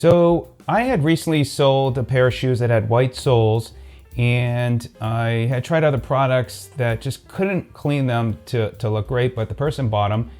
So I had recently sold a pair of shoes that had white soles, and I had tried other products that just couldn't clean them to look great, but the person bought them.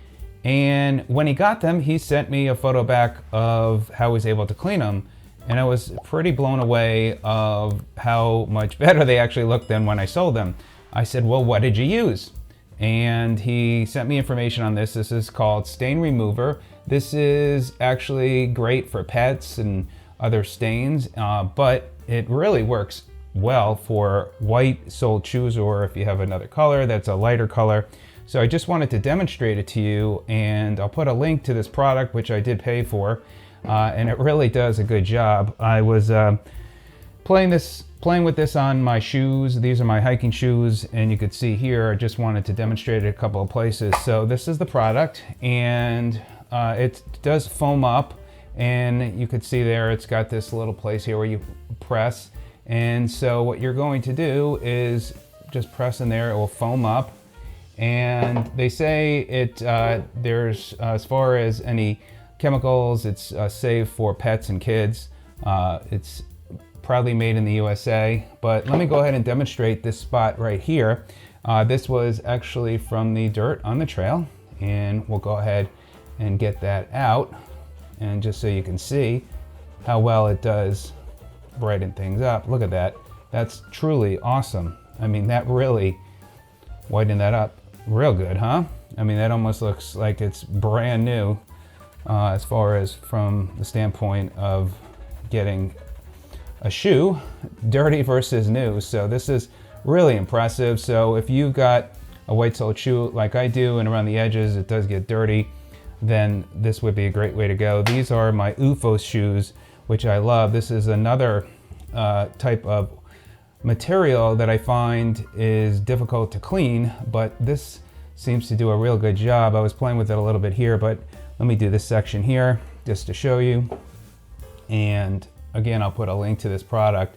And when he got them, he sent me a photo back of how he was able to clean them. And I was pretty blown away of how much better they actually looked than when I sold them. I said, well, what did you use? And he sent me information on this. This is called Stain Remover. This is actually great for pets and other stains, but it really works well for white soled shoes, or if you have another color that's a lighter color. So I just wanted to demonstrate it to you, and I'll put a link to this product, which I did pay for, and it really does a good job. I was playing with this on my shoes. These are my hiking shoes, and you could see here, I just wanted to demonstrate it a couple of places. So this is the product, and it does foam up, and you could see there it's got this little place here where you press. And so what you're going to do is just press in there, it will foam up. And they say it there's as far as any chemicals, it's safe for pets and kids. It's proudly made in the USA, but let me go ahead and demonstrate this spot right here. This was actually from the dirt on the trail, and we'll go ahead and get that out, and just so you can see how well it does brighten things up. Look at that. That's truly awesome. I mean, that really whitened that up real good, huh? I mean, that almost looks like it's brand new as far as from the standpoint of getting a shoe dirty versus new. So this is really impressive. So if you've got a white soled shoe like I do, and around the edges it does get dirty, then this would be a great way to go. These are my OOFOS shoes, which I love. This is another type of material that I find is difficult to clean, but this seems to do a real good job. I was playing with it a little bit here, but let me do this section here just to show you. And again, I'll put a link to this product,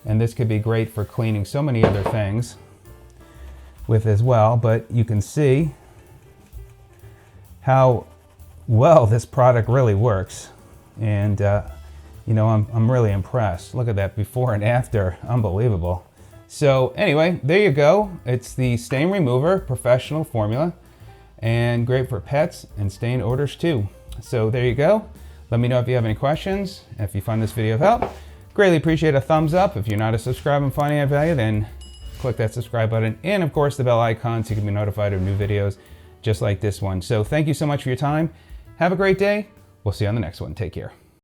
and this could be great for cleaning so many other things with as well. But you can see how well this product really works, and you know, I'm really impressed. Look at that before and after, unbelievable. So anyway, there you go. It's the Stain Remover Professional Formula, and great for pets and stain odors too. So there you go. Let me know if you have any questions. If you find this video of help, greatly appreciate a thumbs up. If you're not a subscriber and finding any value, then click that subscribe button, and of course the bell icon so you can be notified of new videos just like this one. So thank you so much for your time. Have a great day. We'll see you on the next one. Take care.